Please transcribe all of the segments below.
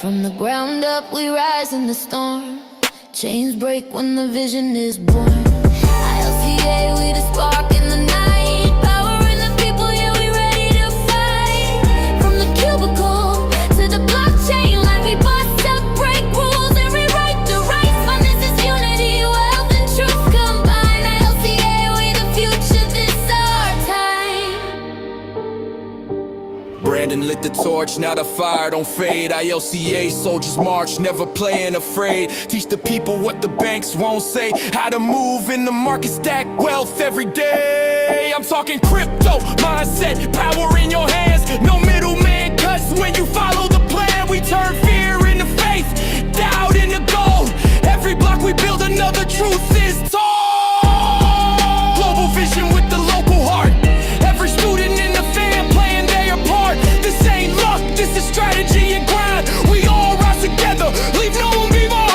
From the ground up we rise in the storm. Chains break when the vision is born. ILCA, we the spark in the night. Power in the people, yeah, we ready to fight. From the cubicle to the blockchain, like we bust up, break rules and rewrite the rights. Fun, this is unity, wealth and truth combined. ILCA, we the future, this our time. Brandon lit the torch, now the fire don't fade. ILCA soldiers march, never playing afraid. Teach the people what the banks won't say. How to move in the market, stack wealth every day. I'm talking crypto, mindset, power in your hands. No middleman cuts when you follow the plan. We turn fear into faith, doubt into gold. Every block we build, another truth is told. Global vision with the local heart. Every student in the fan playing their part. This ain't luck, this is strategy and grind. We all rise together, leave no one behind.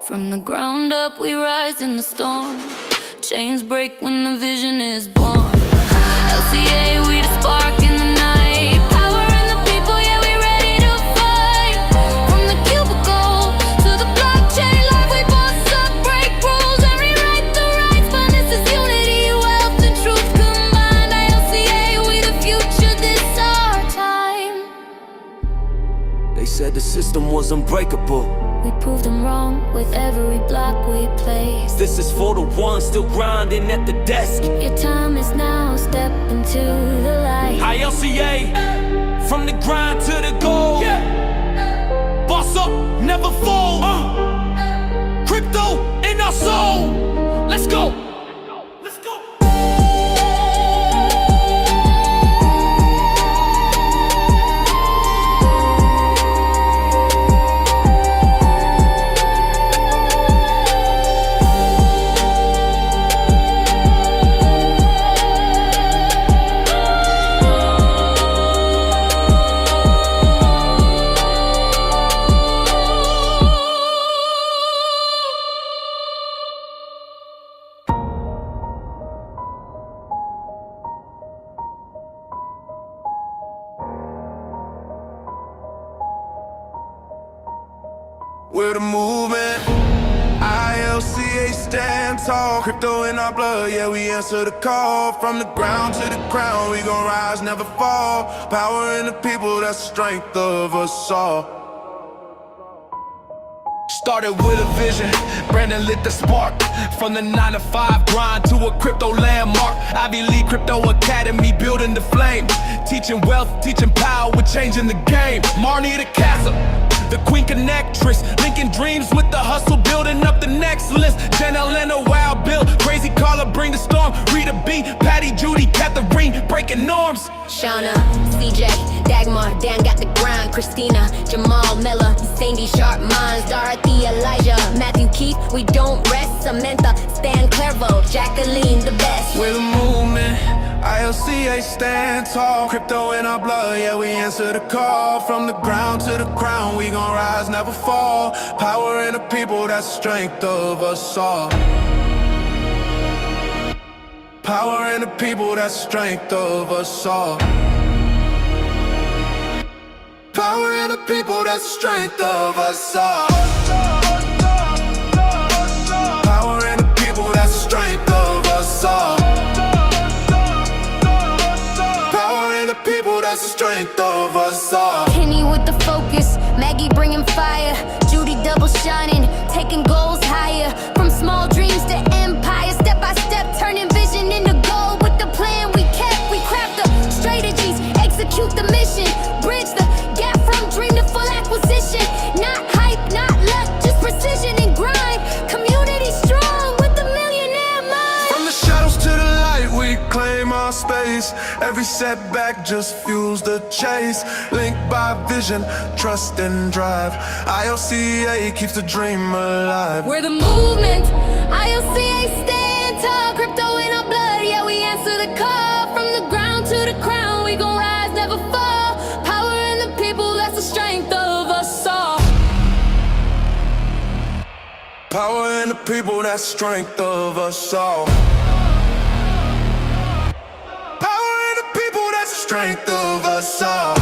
From the ground up we rise in the storm. Chains break when the vision is born. LCA, we the spark in the night. Power in the people, yeah, we ready to fight. From the cubicle to the blockchain, like we bust up, break rules and rewrite the rights. But this is unity, wealth and truth combined. ILCA, we the future, this our time. They said the system was unbreakable. We proved them wrong with every block we place. This is for the ones still grinding at the desk. Your time is now, step into the light. ILCA, from the grind to the goal. Boss up, never fold. Crypto in our soul. Let's go. We're the movement, ILCA stand tall. Crypto in our blood, yeah, we answer the call. From the ground to the crown, we gon' rise, never fall. Power in the people, that's the strength of us all. Started with a vision, Brandon lit the spark. From the 9 to 5 grind to a crypto landmark. Ivy League Crypto Academy, building the flame. Teaching wealth, teaching power, we're changing the game. Marnie the Casa, the queen connectress, linking dreams with the hustle, building up the next list. Janelle and a wild Bill, crazy Carla, bring the storm. Rita B, Patty, Judy, Catherine, breaking norms. Shauna, CJ, Dagmar, Dan got the grind. Christina, Jamal, Miller, Sandy, sharp minds. Dorothy, Elijah, Matthew, Keith, we don't rest. Samantha, Stan, Clairvaux, Jacqueline, the best. We're the movement, ILCA stand tall. Crypto in our blood, yeah, we answer the call. From the ground to the crown, we gon' rise, never fall. Power in the people, that's the strength of us all. Power in the people, that's the strength of us all. Power in the people, that's the strength of us all. Power in the people, that's the strength of us all. Power in the people, that's the strength of us all. Kenny with the focus, Maggie bringing fire, Judy double shining, taking goals higher. From small dreams to empire, step by step, turning vision into gold. With the plan we kept, we craft the strategies, execute the mission, bridge the gap from dream to full acquisition. Not hype, not luck, just precision and grind. Community strong with the millionaire mind. From the shadows to the light, we claim our space. Every setback just fuels the chase. Linked by vision, trust and drive. ILCA keeps the dream alive. We're the movement, ILCA stand tall. Crypto in our blood, yeah, we answer the call. From the ground to the crown, we gon' rise, never fall. Power in the people, that's the strength of us all. Power in the people, that's the strength of us all. Power in the people, that's the strength of us all.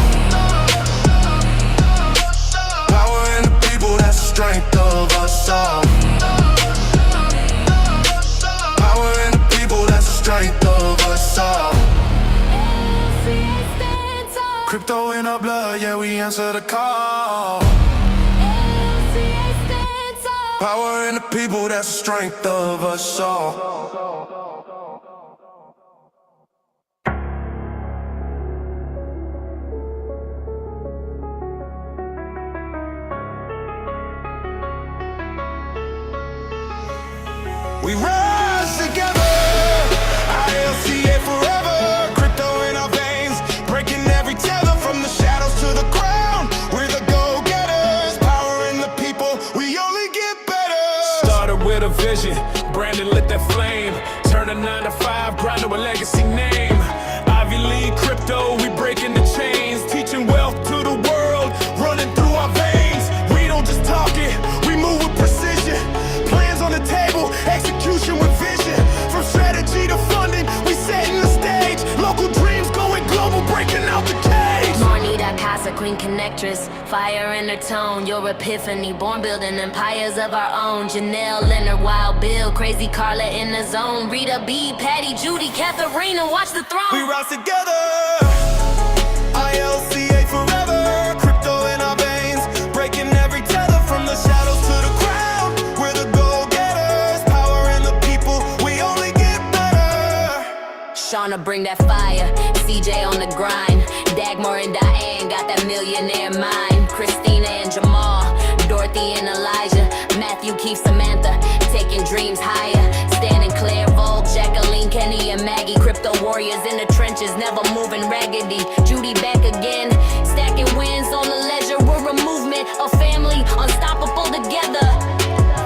Power in the people, that's the strength of us all. Power in the people, that's the strength of us all. Crypto in our blood, yeah, we answer the call. Power in the people, that's the strength of us all. We rise together, ILCA forever. Crypto in our veins, breaking every tether from the shadows to the crown. We're the go-getters, power in the people, we only get better. Started with a vision, Brandon lit that flame. Turn a 9 to 5, grind to a legacy name. Ivy League crypto, we breaking the chains. Teaching wealth to the world, running through our veins. We don't just talk it, we move with precision. Plans on the table, execution with vision. From strategy to funding, we setting the stage. Local dreams going global, breaking out the cage. Marnita, Casa, Queen Connectress, fire in her tone, your epiphany, born building empires of our own. Janelle, Leonard, Wild Bill, Crazy Carla in the zone. Rita B, Patty, Judy, Katharina, watch the throne. We rise together, ILCA forever. Crypto in our veins, breaking every tether from the shadows to the crown. We're the go-getters, power in the people, we only get better. Shauna, bring that fire, CJ on the grind. Dagmar and Diane got that millionaire mind. Christina and Jamal, Dorothy and Elijah, Matthew, Keith, Samantha, taking dreams higher. Stan and Claire, Vogue, Jacqueline, Kenny and Maggie, crypto warriors in the trenches, never moving raggedy. Judy back again, stacking wins on the ledger. We're a movement, a family, unstoppable together.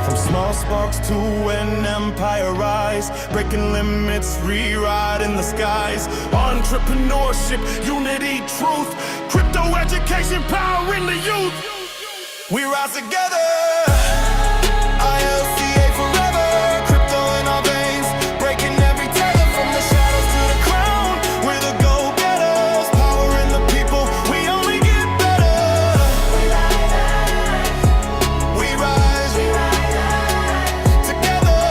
From small sparks to an empire rise, breaking limits, rewriting the skies. Entrepreneurship, unity, truth, crypto education, power in the youth. We rise together, ILCA forever. Crypto in our veins, breaking every tether from the shadows to the crown. We're the go-getters, power in the people, we only get better. We rise together,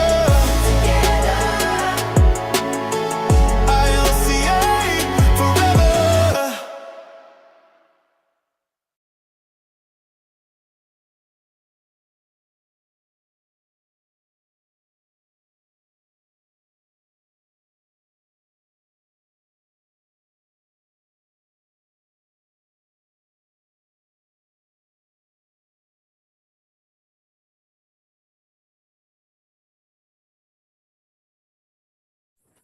ILCA forever.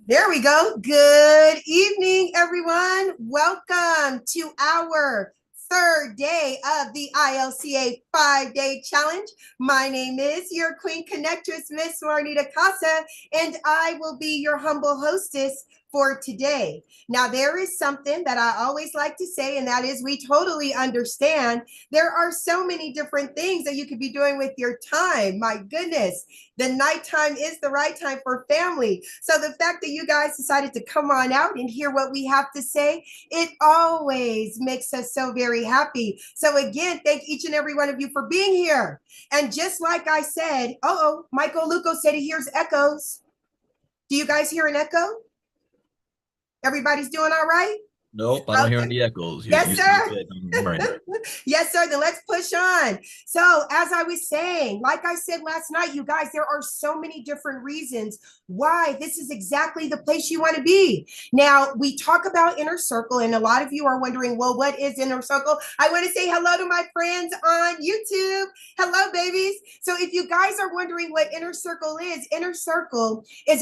There we go. Good evening, everyone. Welcome to our third day of the ILCA 5-day challenge. My name is your Queen Connectress, Miss Marnita Casa, and I will be your humble hostess for today. Now, there is something that I always like to say, and that is we totally understand there are so many different things that you could be doing with your time. My goodness, the nighttime is the right time for family. So the fact that you guys decided to come on out and hear what we have to say, it always makes us so very happy. So again, thank each and every one of you for being here. And just like I said, Michael Luco said he hears echoes. Do you guys hear an echo? Everybody's doing all right? Nope, I don't hear any echoes. Yes, sir. Right. Yes, sir. Then let's push on. So as I was saying, like I said last night, you guys, there are so many different reasons why this is exactly the place you want to be. Now, we talk about inner circle, and a lot of you are wondering, well, what is inner circle? I want to say hello to my friends on YouTube. Hello, babies. So if you guys are wondering what inner circle is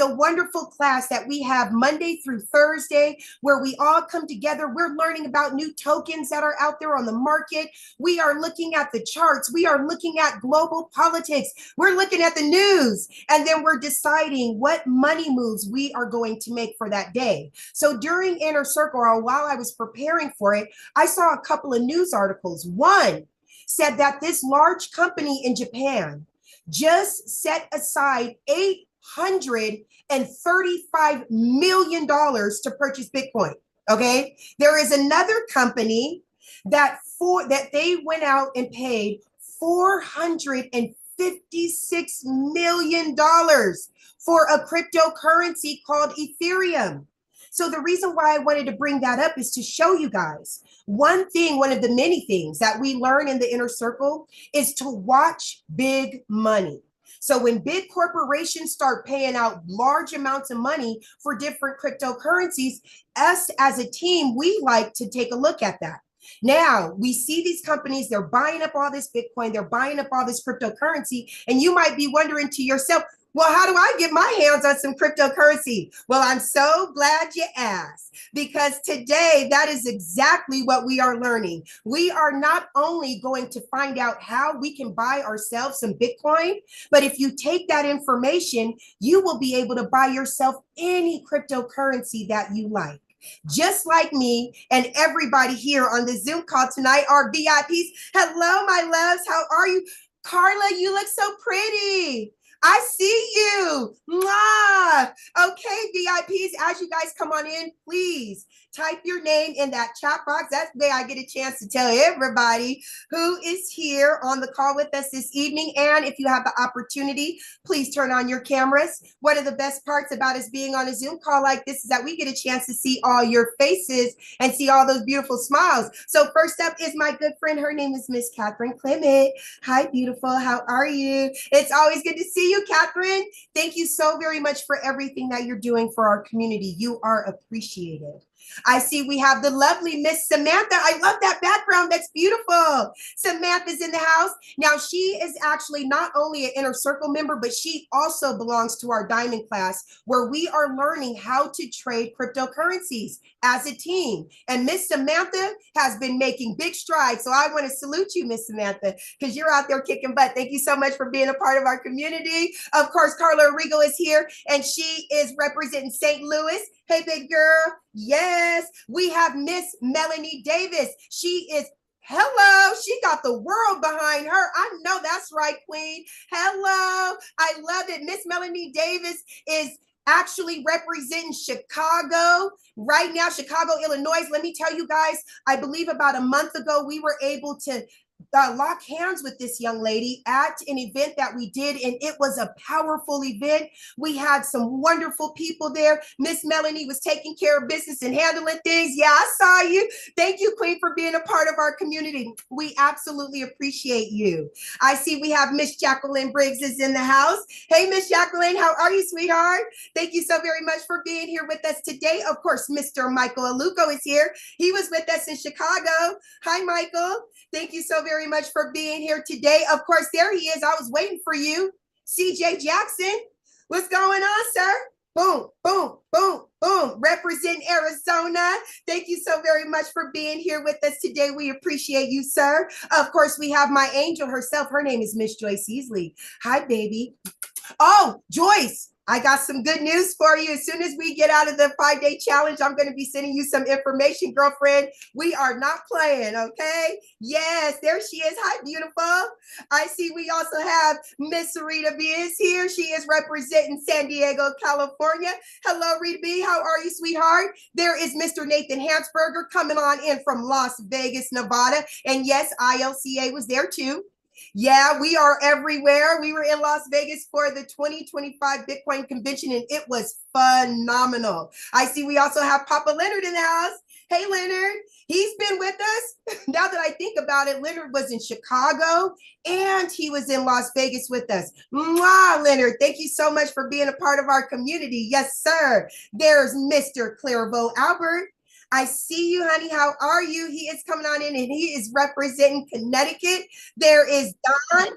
a wonderful class that we have Monday through Thursday, where we all come together. We're learning about new tokens that are out there on the market. We are looking at the charts. We are looking at global politics. We're looking at the news, and then we're deciding what money moves we are going to make for that day. So during Inner Circle, or while I was preparing for it, I saw a couple of news articles. One said that this large company in Japan just set aside $835 million to purchase Bitcoin. Okay. There is another company that they went out and paid $456 million for a cryptocurrency called Ethereum. So the reason why I wanted to bring that up is to show you guys one of the many things that we learn in the inner circle is to watch big money. So when big corporations start paying out large amounts of money for different cryptocurrencies, us as a team, we like to take a look at that. Now we see these companies, they're buying up all this Bitcoin, they're buying up all this cryptocurrency, and you might be wondering to yourself, well, how do I get my hands on some cryptocurrency? Well, I'm so glad you asked, because today that is exactly what we are learning. We are not only going to find out how we can buy ourselves some Bitcoin, but if you take that information, you will be able to buy yourself any cryptocurrency that you like. Just like me and everybody here on the Zoom call tonight are VIPs. Hello, my loves. How are you? Carla, you look so pretty. I see you. Mwah. Okay, VIPs, as you guys come on in, please type your name in that chat box. That's the way I get a chance to tell everybody who is here on the call with us this evening. And if you have the opportunity, please turn on your cameras. One of the best parts about us being on a Zoom call like this is that we get a chance to see all your faces and see all those beautiful smiles. So first up is my good friend. Her name is Miss Catherine Clement. Hi, beautiful. How are you? It's always good to see you, Catherine. Thank you so very much for everything that you're doing for our community. You are appreciated. I see we have the lovely Miss Samantha. I love that background. That's beautiful. Samantha's in the house. Now, she is actually not only an Inner Circle member, but she also belongs to our Diamond class, where we are learning how to trade cryptocurrencies as a team. And Miss Samantha has been making big strides. So I want to salute you, Miss Samantha, because you're out there kicking butt. Thank you so much for being a part of our community. Of course, Carla Arrigo is here, and she is representing St. Louis. Hey, big girl. Yes, we have Miss Melanie Davis. She is, hello, she got the world behind her. I know that's right, Queen. Hello, I love it. Miss Melanie Davis is actually representing Chicago right now, Chicago, Illinois. Let me tell you guys, I believe about a month ago, we were able to lock hands with this young lady at an event that we did, and it was a powerful event. We had some wonderful people there. Miss Melanie was taking care of business and handling things. Yeah, I saw you. Thank you, Queen, for being a part of our community. We absolutely appreciate you. I see we have Miss Jacqueline Briggs is in the house. Hey, Miss Jacqueline, how are you, sweetheart? Thank you so very much for being here with us today. Of course, Mr. Michael Aluko is here. He was with us in Chicago. Hi, Michael. Thank you so very much for being here today. Of course, there he is. I was waiting for you. CJ Jackson, what's going on, sir? Boom, boom, boom, boom. Represent Arizona. Thank you so very much for being here with us today. We appreciate you, sir. Of course, we have my angel herself. Her name is Miss Joyce Easley. Hi, baby. Oh, Joyce. I got some good news for you. As soon as we get out of the 5-day challenge, I'm going to be sending you some information, girlfriend. We are not playing, okay? Yes, there she is. Hi, beautiful. I see we also have Miss Rita B is here. She is representing San Diego, California. Hello, Rita B. How are you, sweetheart? There is Mr. Nathan Hansberger coming on in from Las Vegas, Nevada. And yes, ILCA was there too. Yeah, we are everywhere. We were in Las Vegas for the 2025 Bitcoin convention, and it was phenomenal. I see we also have Papa Leonard in the house. Hey, Leonard. He's been with us. Now that I think about it, Leonard was in Chicago, and he was in Las Vegas with us. Mwah, Leonard. Thank you so much for being a part of our community. Yes, sir. There's Mr. Clairvaux Albert. I see you, honey. How are you? He is coming on in, and he is representing Connecticut. There is Don.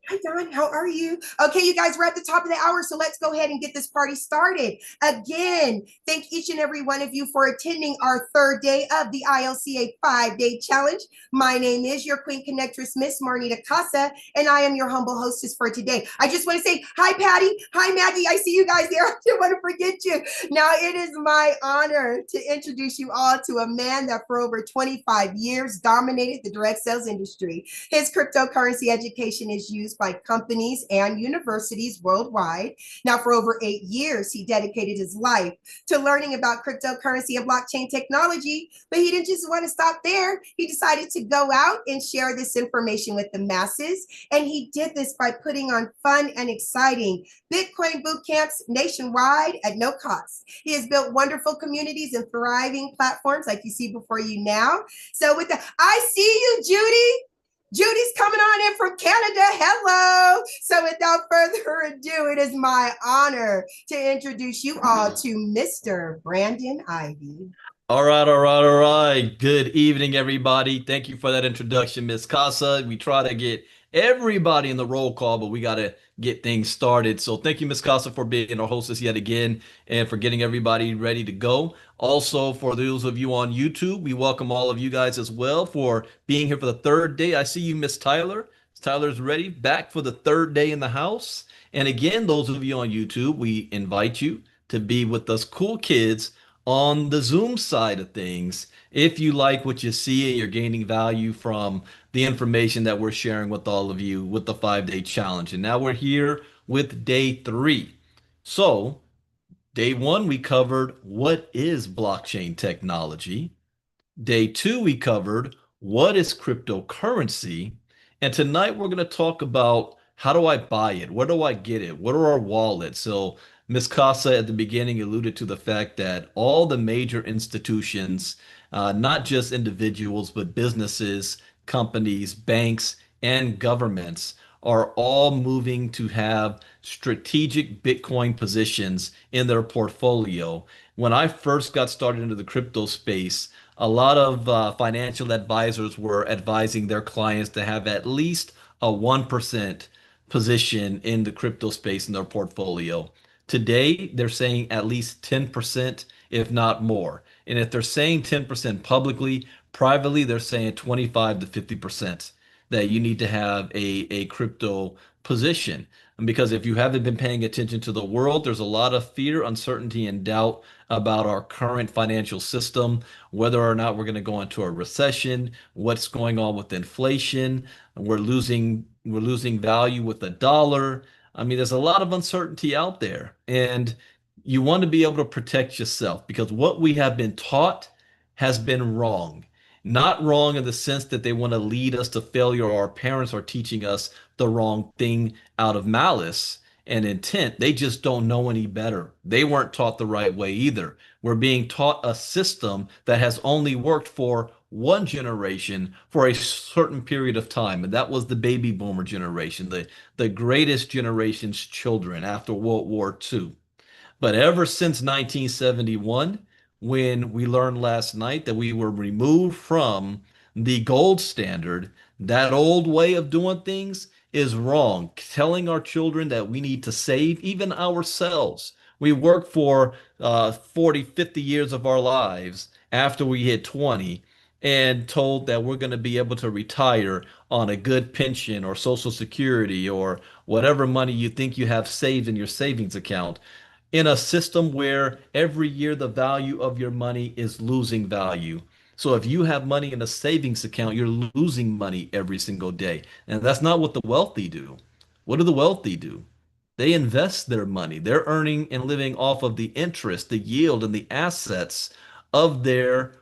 Hi, Don. How are you? Okay, you guys, we're at the top of the hour, so let's go ahead and get this party started. Again, thank each and every one of you for attending our third day of the ILCA 5-day challenge. My name is your Queen Connectress, Miss Marnita Casa, and I am your humble hostess for today. I just want to say hi, Patty. Hi, Maggie. I see you guys there. I didn't want to forget you. Now, it is my honor to introduce you all to a man that for over 25 years dominated the direct sales industry. His cryptocurrency education is used by companies and universities worldwide. Now, for over 8 years, he dedicated his life to learning about cryptocurrency and blockchain technology, but he didn't just want to stop there. He decided to go out and share this information with the masses. And he did this by putting on fun and exciting Bitcoin boot camps nationwide at no cost. He has built wonderful communities and thriving platforms like you see before you now. So with that, I see you, Judy. Judy's coming on in from Canada. Hello. So without further ado, it is my honor to introduce you all to Mr. Brandon Ivey. All right, all right, all right. Good evening, everybody. Thank you for that introduction, Miss Casa. We try to get everybody in the roll call, but we got to get things started. So thank you, Miss Casa, for being our hostess yet again and for getting everybody ready to go. Also, for those of you on YouTube, we welcome all of you guys as well for being here for the third day. I see you, Miss Tyler. Tyler's ready, back for the third day in the house. And again, those of you on YouTube, we invite you to be with us cool kids on the Zoom side of things. If you like what you see and you're gaining value from the information that we're sharing with all of you with the 5-day challenge. And now we're here with day 3. So day 1, we covered what is blockchain technology. Day 2, we covered what is cryptocurrency. And tonight we're going to talk about how do I buy it? Where do I get it? What are our wallets? So Ms. Casa at the beginning alluded to the fact that all the major institutions, not just individuals, but businesses, companies, banks, and governments are all moving to have strategic Bitcoin positions in their portfolio. When I first got started into the crypto space, a lot of financial advisors were advising their clients to have at least a 1% position in the crypto space in their portfolio. Today, they're saying at least 10%, if not more. And if they're saying 10% publicly, privately, they're saying 25 to 50% that you need to have a crypto position. And because if you haven't been paying attention to the world, there's a lot of fear, uncertainty, and doubt about our current financial system, whether or not we're going to go into a recession, what's going on with inflation. We're losing value with the dollar. I mean, there's a lot of uncertainty out there, and you want to be able to protect yourself because what we have been taught has been wrong. Not wrong in the sense that they want to lead us to failure or our parents are teaching us the wrong thing out of malice and intent. They just don't know any better. They weren't taught the right way either. We're being taught a system that has only worked for one generation for a certain period of time, and that was the baby boomer generation, the greatest generation's children after World War II. But ever since 1971, when we learned last night that we were removed from the gold standard, that old way of doing things is wrong. Telling our children that we need to save, even ourselves. We work for 40, 50 years of our lives after we hit 20 and told that we're going to be able to retire on a good pension or Social Security or whatever money you think you have saved in your savings account in a system where every year the value of your money is losing value. So if you have money in a savings account, you're losing money every single day. And that's not what the wealthy do. What do the wealthy do? They invest their money. They're earning and living off of the interest, the yield, and the assets of their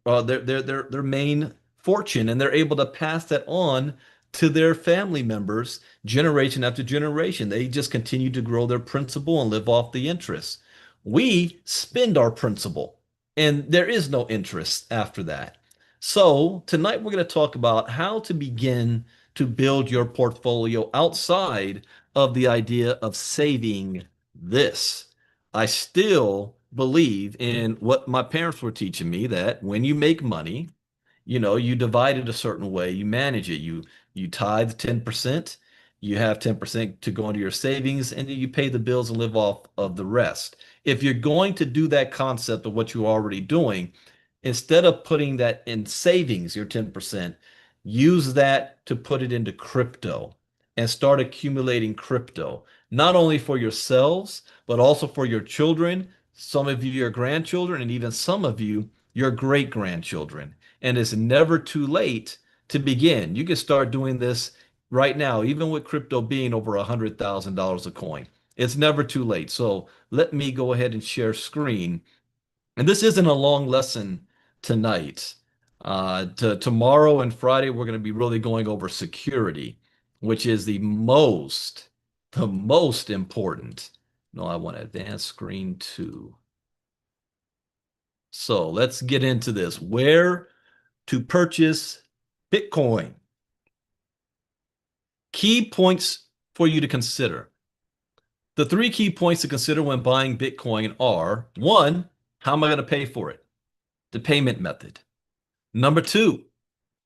main fortune, and they're able to pass that on to their family members generation after generation. They just continue to grow their principal and live off the interest. We spend our principal, and there is no interest after that. So tonight we're going to talk about how to begin to build your portfolio outside of the idea of saving this. I still believe in what my parents were teaching me, that when you make money, you divide it a certain way, you manage it, you tithe 10%, you have 10% to go into your savings, and then you pay the bills and live off of the rest. If you're going to do that concept of what you're already doing, instead of putting that in savings, your 10%, use that to put it into crypto and start accumulating crypto, not only for yourselves, but also for your children, some of you, your grandchildren, and even some of you, your great-grandchildren. And it's never too late to begin. You can start doing this right now, even with crypto being over $100,000 a coin. It's never too late. So let me go ahead and share screen. And this isn't a long lesson tonight. Tomorrow and Friday, we're going to be really going over security, which is the most important. No, I want advanced screen 2. So let's get into this. Where to purchase Bitcoin. Key points for you to consider. The 3 key points to consider when buying Bitcoin are: 1, how am I going to pay for it? The payment method. Number 2,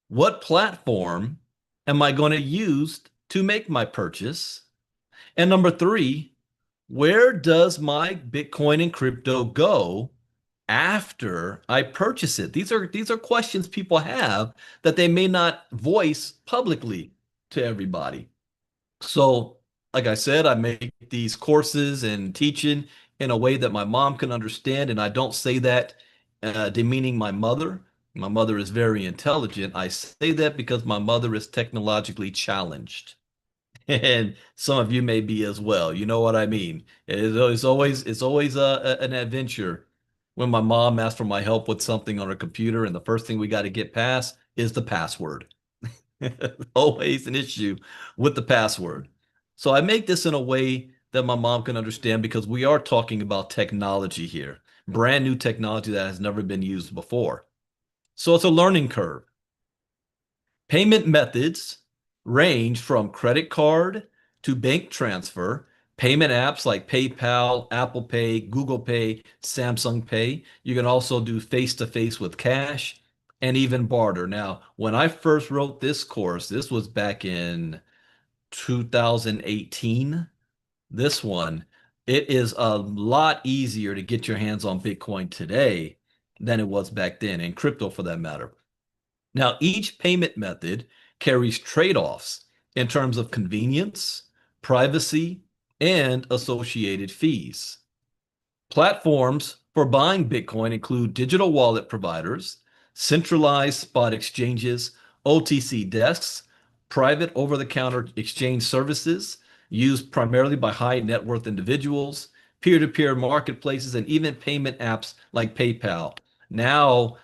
what platform am I going to use to make my purchase? And number 3, where does my Bitcoin and crypto go after I purchase it? These are questions people have that they may not voice publicly to everybody. So, like I said, I make these courses and teaching in a way that my mom can understand, and I don't say that demeaning my mother. My mother is very intelligent. I say that because my mother is technologically challenged. And some of you may be as well. You know what I mean? It's always an adventure when my mom asks for my help with something on her computer, and the first thing we got to get past is the password. Always an issue with the password. So I make this in a way that my mom can understand because we are talking about technology here, brand new technology that has never been used before. So it's a learning curve. Payment methods range from credit card to bank transfer, payment apps like PayPal, Apple Pay, Google Pay, Samsung Pay. You can also do face-to-face with cash and even barter. Now, when I first wrote this course, this was back in 2018. This one, it is a lot easier to get your hands on Bitcoin today than it was back then, and crypto for that matter. Now, each payment method carries trade-offs in terms of convenience, privacy, and associated fees. Platforms for buying Bitcoin include digital wallet providers, centralized spot exchanges, OTC desks, private over-the-counter exchange services used primarily by high net worth individuals, peer-to-peer marketplaces, and even payment apps like PayPal. Now,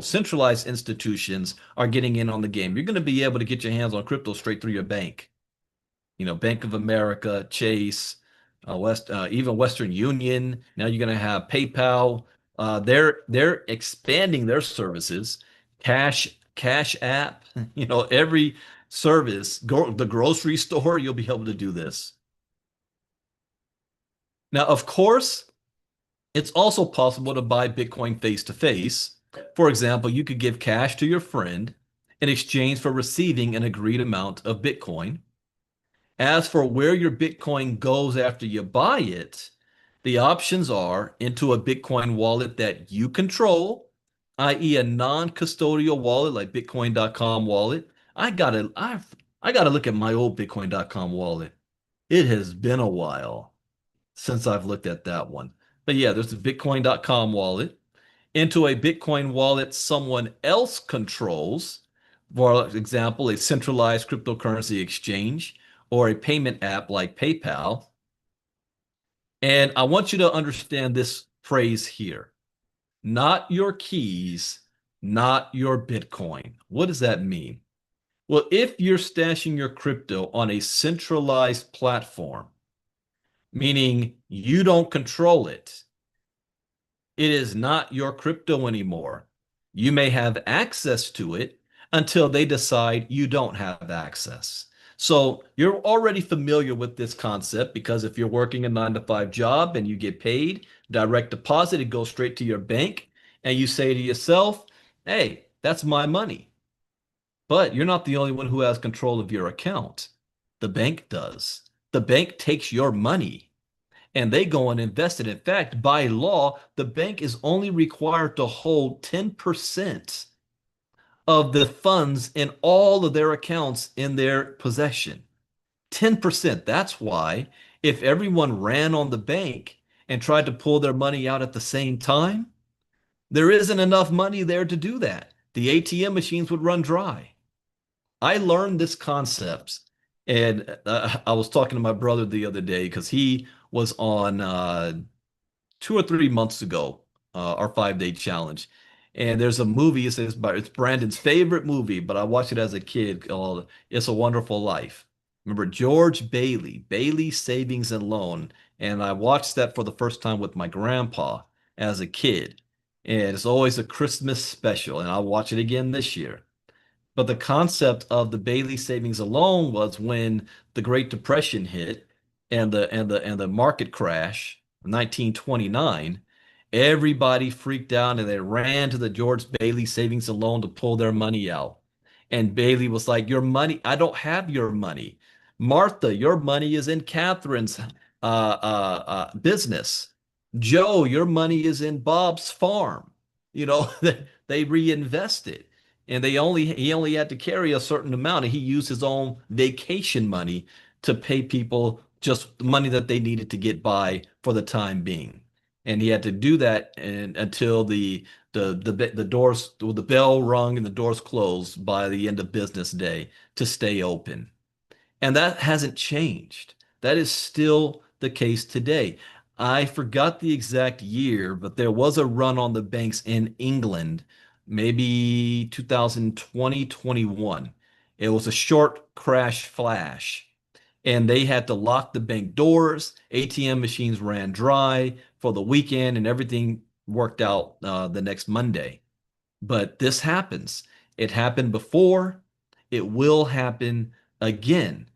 centralized institutions are getting in on the game. You're going to be able to get your hands on crypto straight through your bank. You know, Bank of America, Chase, even Western Union. Now you're going to have PayPal. They're expanding their services. Cash App. You know, every service. The grocery store. You'll be able to do this. Now, of course, it's also possible to buy Bitcoin face to face. For example, you could give cash to your friend in exchange for receiving an agreed amount of Bitcoin. As for where your Bitcoin goes after you buy it, the options are into a Bitcoin wallet that you control, i.e. a non-custodial wallet like Bitcoin.com wallet. I gotta look at my old Bitcoin.com wallet. It has been a while since I've looked at that one. But yeah, there's the Bitcoin.com wallet, into a Bitcoin wallet someone else controls, for example, a centralized cryptocurrency exchange or a payment app like PayPal. And I want you to understand this phrase here: not your keys, not your Bitcoin. What does that mean? Well, if you're stashing your crypto on a centralized platform, meaning you don't control it, it is not your crypto anymore. You may have access to it until they decide you don't have access. So you're already familiar with this concept because if you're working a 9-to-5 job and you get paid, direct deposit, it goes straight to your bank, and you say to yourself, hey, that's my money. But you're not the only one who has control of your account. The bank does. The bank takes your money and they go and invest it. In fact, by law, the bank is only required to hold 10% of the funds in all of their accounts in their possession. 10%. That's why if everyone ran on the bank and tried to pull their money out at the same time, there isn't enough money there to do that. The ATM machines would run dry. I learned this concept, and I was talking to my brother the other day because he was on 2 or 3 months ago, our 5 day challenge. And there's a movie, it's Brandon's favorite movie, but I watched it as a kid called It's a Wonderful Life. Remember George Bailey, Bailey Savings and Loan. And I watched that for the first time with my grandpa as a kid. And it's always a Christmas special, and I'll watch it again this year. But the concept of the Bailey savings alone was when the Great Depression hit and the market crash, 1929, everybody freaked out and they ran to the George Bailey savings and loan to pull their money out. And Bailey was like, "Your money, I don't have your money. Martha, your money is in Catherine's business. Joe, your money is in Bob's farm." You know, they reinvested, and he only had to carry a certain amount, and he used his own vacation money to pay people just the money that they needed to get by for the time being. And he had to do that until the doors, the bell rung and the doors closed by the end of business day to stay open. And that hasn't changed. That is still the case today. I forgot the exact year, but there was a run on the banks in England, maybe 2020, 21. It was a short crash flash, and they had to lock the bank doors. ATM machines ran dry for the weekend, and everything worked out the next Monday. But this happens. It happened before. It will happen again.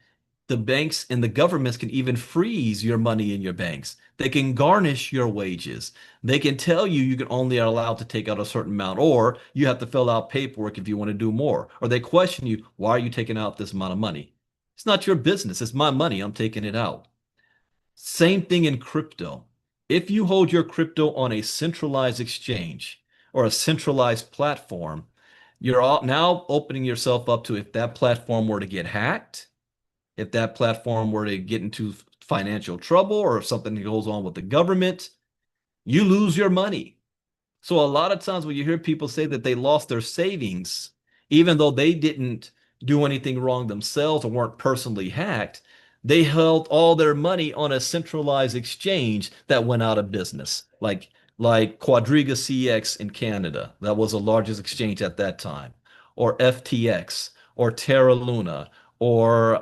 The banks and the governments can even freeze your money in your banks. They can garnish your wages. They can tell you you can only are allowed to take out a certain amount, or you have to fill out paperwork if you want to do more. Or they question you, why are you taking out this amount of money? It's not your business. It's my money. I'm taking it out. Same thing in crypto. If you hold your crypto on a centralized exchange or a centralized platform, you're now opening yourself up to, if that platform were to get hacked, if that platform were to get into financial trouble, or if something goes on with the government, you lose your money. So a lot of times when you hear people say that they lost their savings, even though they didn't do anything wrong themselves or weren't personally hacked, they held all their money on a centralized exchange that went out of business, like Quadriga CX in Canada. That was the largest exchange at that time, or FTX, or Terra Luna, or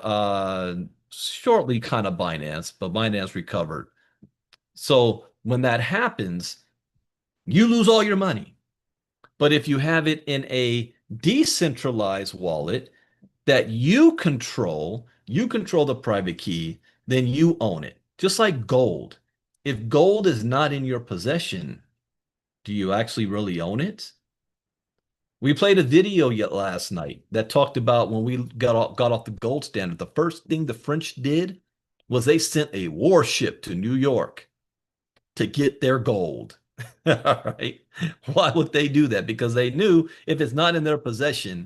shortly kind of Binance, but Binance recovered. So when that happens, you lose all your money. But if you have it in a decentralized wallet that you control the private key, then you own it. Just like gold. If gold is not in your possession, do you actually really own it? We played a video yet last night that talked about when we got off the gold standard. The first thing the French did was they sent a warship to New York to get their gold. All right. Why would they do that? Because they knew if it's not in their possession,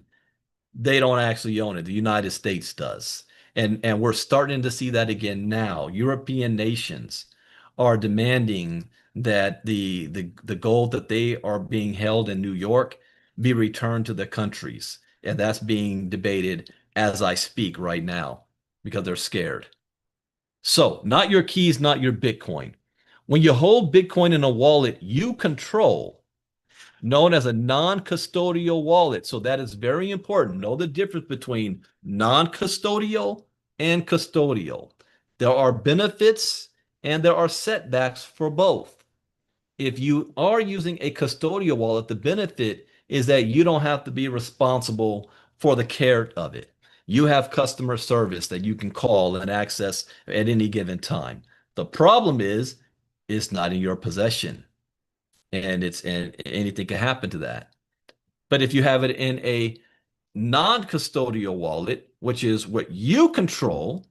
they don't actually own it. The United States does. And we're starting to see that again now. European nations are demanding that the gold that they are being held in New York be returned to the countries. And that's being debated as I speak right now because they're scared. So, not your keys, not your Bitcoin. When you hold Bitcoin in a wallet you control, known as a non-custodial wallet. So that is very important. Know the difference between non-custodial and custodial. There are benefits and there are setbacks for both. If you are using a custodial wallet, the benefit is that you don't have to be responsible for the care of it. You have customer service that you can call and access at any given time. The problem is it's not in your possession, and anything can happen to that. But if you have it in a non-custodial wallet, which is what you control,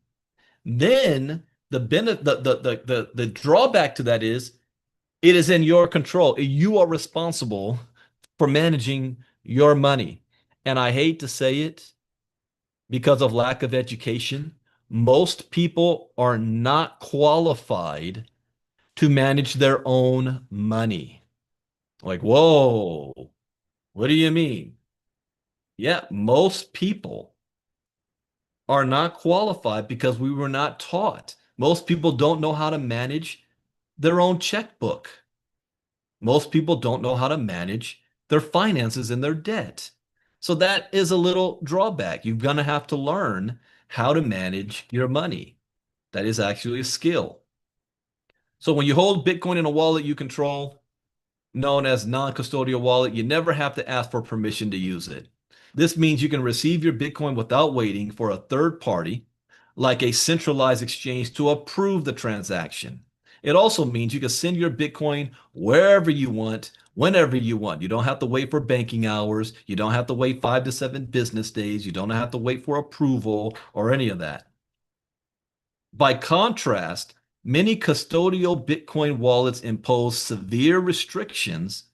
then the drawback to that is it is in your control. You are responsible for managing your money. And I hate to say it, because of lack of education, most people are not qualified to manage their own money. Like, whoa, what do you mean? Yeah, most people are not qualified because we were not taught. Most people don't know how to manage their own checkbook. Most people don't know how to manage their finances and their debt. So that is a little drawback. You're going to have to learn how to manage your money. That is actually a skill. So when you hold Bitcoin in a wallet you control, known as non-custodial wallet, you never have to ask for permission to use it. This means you can receive your Bitcoin without waiting for a third party, like a centralized exchange, to approve the transaction. It also means you can send your Bitcoin wherever you want, whenever you want. You don't have to wait for banking hours. You don't have to wait 5 to 7 business days. You don't have to wait for approval or any of that. By contrast, many custodial Bitcoin wallets impose severe restrictions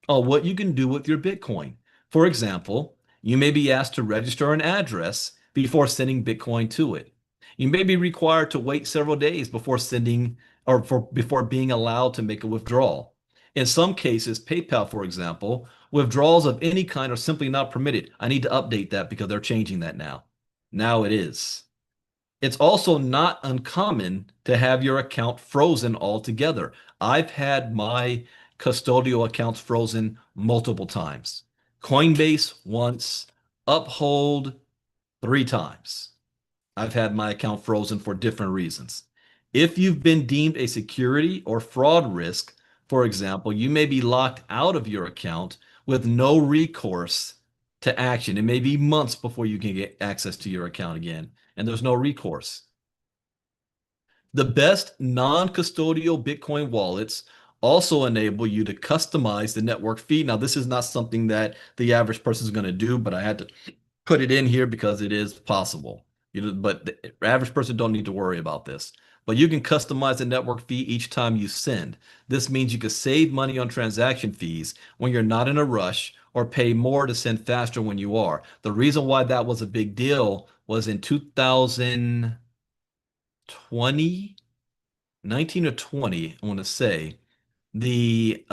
on what you can do with your Bitcoin. For example, you may be asked to register an address before sending Bitcoin to it. You may be required to wait several days before sending or before being allowed to make a withdrawal. In some cases, PayPal, for example, withdrawals of any kind are simply not permitted. I need to update that because they're changing that now. Now it is. It's also not uncommon to have your account frozen altogether. I've had my custodial accounts frozen multiple times. Coinbase once, Uphold 3 times. I've had my account frozen for different reasons. If you've been deemed a security or fraud risk, for example, you may be locked out of your account with no recourse to action. It may be months before you can get access to your account again, and there's no recourse. The best non-custodial Bitcoin wallets also enable you to customize the network fee. Now, this is not something that the average person is going to do, but I had to put it in here because it is possible. But the average person don't need to worry about this. But you can customize the network fee each time you send. This means you can save money on transaction fees when you're not in a rush or pay more to send faster when you are. The reason why that was a big deal was in 2020, 19 or 20, I want to say, the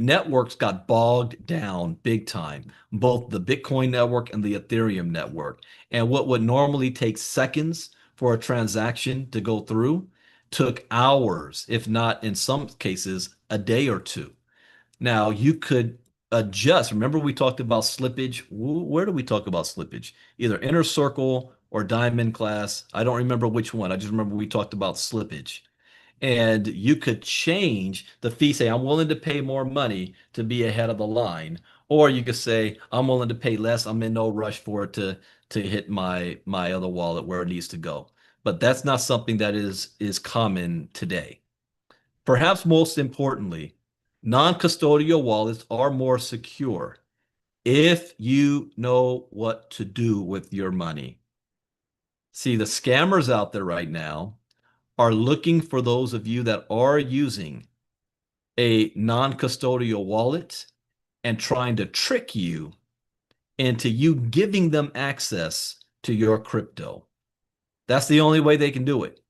networks got bogged down big time, both the Bitcoin network and the Ethereum network. And what would normally take seconds for a transaction to go through took hours, if not in some cases, a day or two. Now you could adjust. Remember, we talked about slippage. Where do we talk about slippage? Either inner circle or diamond class. I don't remember which one. I just remember we talked about slippage. And you could change the fee, say, I'm willing to pay more money to be ahead of the line. Or you could say, I'm willing to pay less. I'm in no rush for it to hit my other wallet where it needs to go. But that's not something that is common today. Perhaps most importantly, non-custodial wallets are more secure if you know what to do with your money. See, the scammers out there right now are looking for those of you that are using a non-custodial wallet and trying to trick you into you giving them access to your crypto. That's the only way they can do it.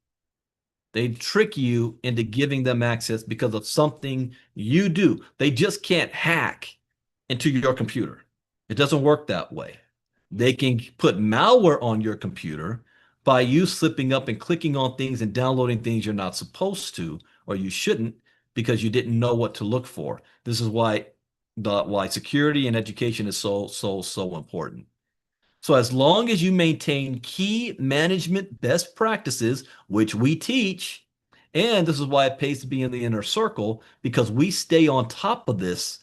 They trick you into giving them access because of something you do. They just can't hack into your computer. It doesn't work that way. They can put malware on your computer by you slipping up and clicking on things and downloading things you're not supposed to, or you shouldn't, because you didn't know what to look for. This is why security and education is so important. So as long as you maintain key management best practices, which we teach, and this is why it pays to be in the inner circle, because we stay on top of this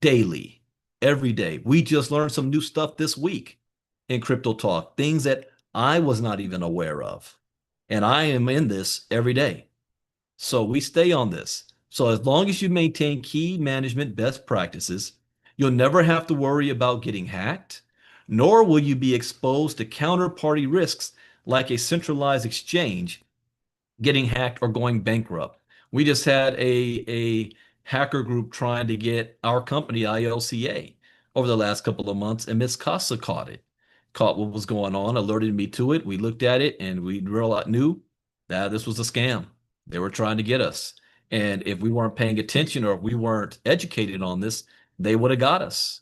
daily, every day. We just learned some new stuff this week in Crypto Talk, things that I was not even aware of. And I am in this every day. So we stay on this. So as long as you maintain key management best practices, you'll never have to worry about getting hacked, nor will you be exposed to counterparty risks like a centralized exchange getting hacked or going bankrupt. We just had a hacker group trying to get our company, ILCA, over the last couple of months, and Miss Casa caught what was going on, alerted me to it. We looked at it and we knew that this was a scam. They were trying to get us. And if we weren't paying attention or if we weren't educated on this, they would have got us.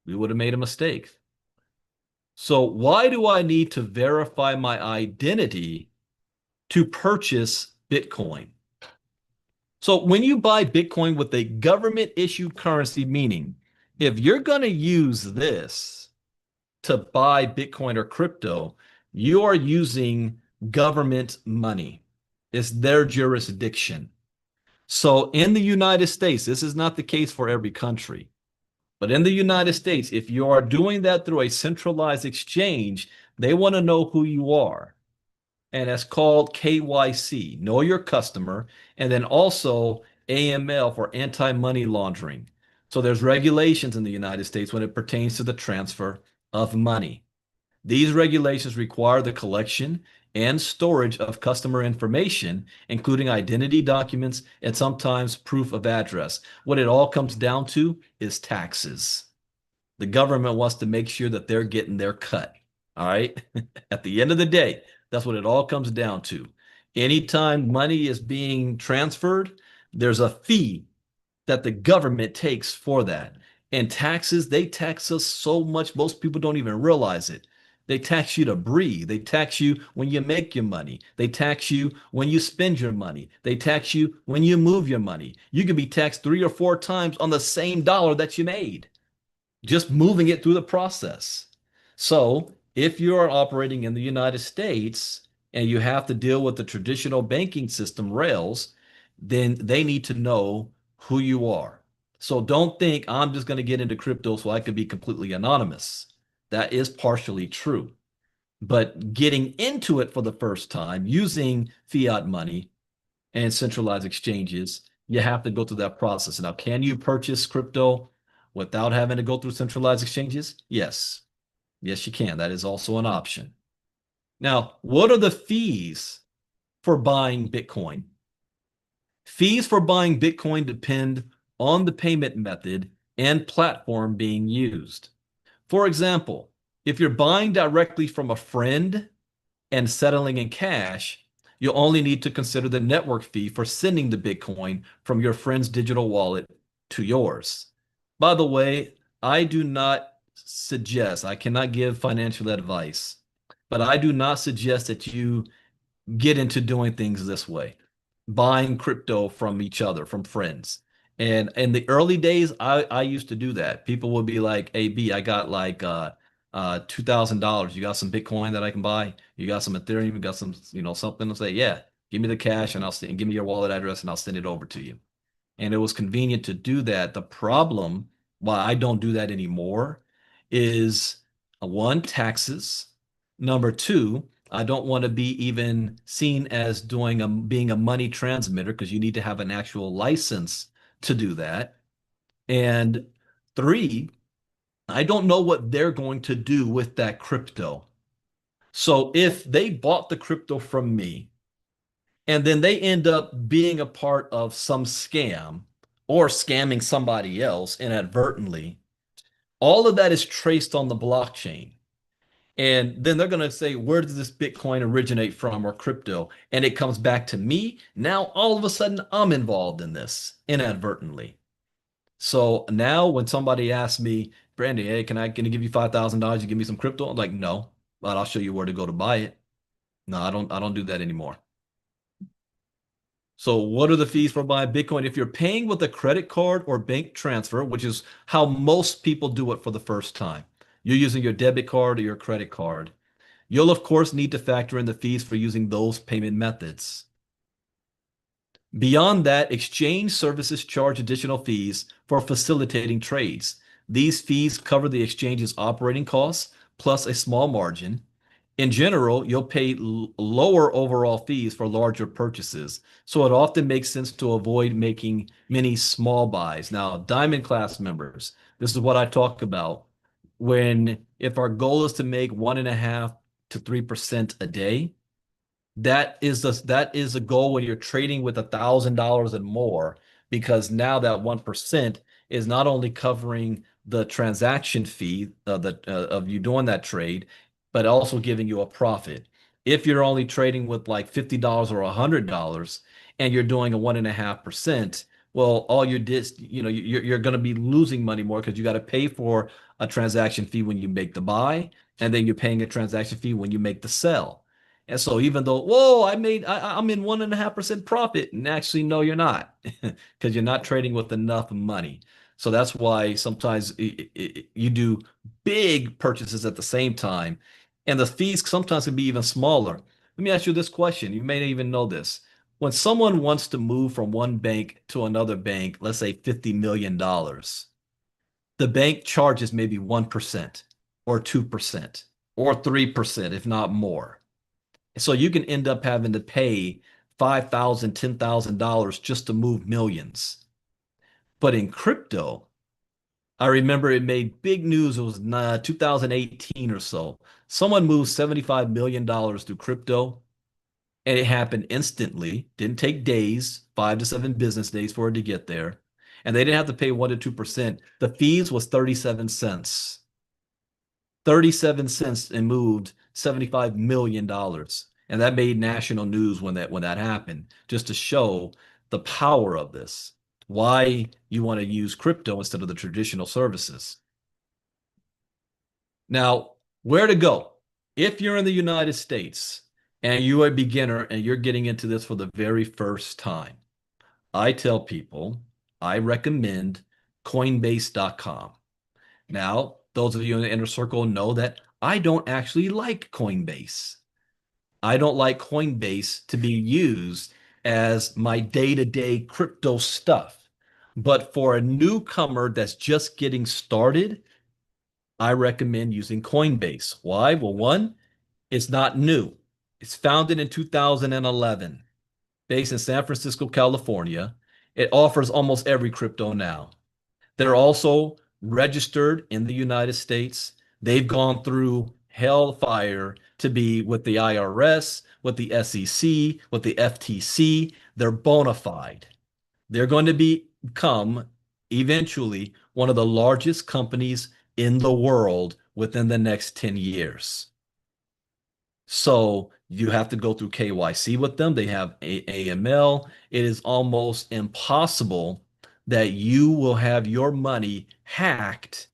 We would have made a mistake. So why do I need to verify my identity to purchase Bitcoin? So when you buy Bitcoin with a government issued currency, meaning if you're going to use this to buy Bitcoin or crypto, you are using government money. It's their jurisdiction. So in the United States, this is not the case for every country, but in the United States, if you are doing that through a centralized exchange, they want to know who you are. And that's called KYC, know your customer, and then also AML for anti-money laundering. So there's regulations in the United States when it pertains to the transfer of money. These regulations require the collection and storage of customer information, including identity documents and sometimes proof of address. What it all comes down to is taxes. The government wants to make sure that they're getting their cut. All right. At the end of the day, that's what it all comes down to. Anytime money is being transferred, there's a fee that the government takes for that. And taxes, they tax us so much, most people don't even realize it. They tax you to breathe. They tax you when you make your money. They tax you when you spend your money. They tax you when you move your money. You can be taxed 3 or 4 times on the same dollar that you made, just moving it through the process. So if you are operating in the United States and you have to deal with the traditional banking system rails, then they need to know who you are. So don't think I'm just going to get into crypto so I can be completely anonymous. That is partially true. But getting into it for the first time using fiat money and centralized exchanges, you have to go through that process. Now, can you purchase crypto without having to go through centralized exchanges? Yes. Yes, you can. That is also an option. Now, what are the fees for buying Bitcoin? Fees for buying Bitcoin depend on the payment method and platform being used. For example, if you're buying directly from a friend and settling in cash, you'll only need to consider the network fee for sending the Bitcoin from your friend's digital wallet to yours. By the way, I do not suggest, I cannot give financial advice, but I do not suggest that you get into doing things this way, buying crypto from each other, from friends. And in the early days, I used to do that. People would be like, "Hey, B, I got like $2,000. You got some Bitcoin that I can buy? You got some Ethereum? You got some, something?" I'll say, "Yeah, give me the cash and give me your wallet address and I'll send it over to you." And it was convenient to do that. The problem, why I don't do that anymore, is one, taxes. Number two, I don't want to be even seen as being a money transmitter because you need to have an actual license to do that. And three, I don't know what they're going to do with that crypto. So if they bought the crypto from me and then they end up being a part of some scam or scamming somebody else inadvertently, all of that is traced on the blockchain. And then they're going to say, where does this Bitcoin originate from or crypto? And it comes back to me. Now, all of a sudden, I'm involved in this inadvertently. So now when somebody asks me, "Brandon, hey, can I give you $5,000 to give me some crypto?" I'm like, "No, but I'll show you where to go to buy it." No, I don't do that anymore. So what are the fees for buying Bitcoin? If you're paying with a credit card or bank transfer, which is how most people do it for the first time, you're using your debit card or your credit card, you'll of course need to factor in the fees for using those payment methods. Beyond that, exchange services charge additional fees for facilitating trades. These fees cover the exchange's operating costs plus a small margin. In general, you'll pay lower overall fees for larger purchases, so it often makes sense to avoid making many small buys. Now, Diamond class members, this is what I talk about if our goal is to make 1.5 to 3% a day, that is a goal when you're trading with $1,000 and more, because now that 1% is not only covering the transaction fee of you doing that trade, but also giving you a profit. If you're only trading with like $50 or $100 and you're doing a 1.5%, well, all you did, you're going to be losing money more because you got to pay for a transaction fee when you make the buy, and then you're paying a transaction fee when you make the sell. And so even though, whoa, I'm in 1.5% profit, and actually, no, you're not, because you're not trading with enough money. So that's why sometimes you do big purchases at the same time, and the fees sometimes can be even smaller. Let me ask you this question. You may not even know this. When someone wants to move from one bank to another bank, let's say $50 million, the bank charges maybe 1% or 2% or 3%, if not more. So you can end up having to pay $5,000, $10,000 just to move millions. But in crypto, I remember it made big news. It was 2018 or so. Someone moved $75 million through crypto, and it happened instantly. Didn't take days, 5 to 7 business days for it to get there. And they didn't have to pay 1 to 2%. The fees was 37 cents. 37 cents and moved $75 million. And that made national news when that happened, just to show the power of this, why you want to use crypto instead of the traditional services. Now, where to go? If you're in the United States and you're a beginner and you're getting into this for the very first time, I tell people I recommend Coinbase.com. Now, those of you in the inner circle know that I don't actually like Coinbase. I don't like Coinbase to be used as my day-to-day crypto stuff. But for a newcomer that's just getting started, I recommend using Coinbase. Why? Well, one, it's not new. It's founded in 2011, based in San Francisco, California. It offers almost every crypto now. They're also registered in the United States. They've gone through hellfire to be with the IRS, with the SEC, with the FTC. They're bona fide. They're going to become eventually one of the largest companies in the world within the next 10 years. So you have to go through KYC with them. They have AML. It is almost impossible that you will have your money hacked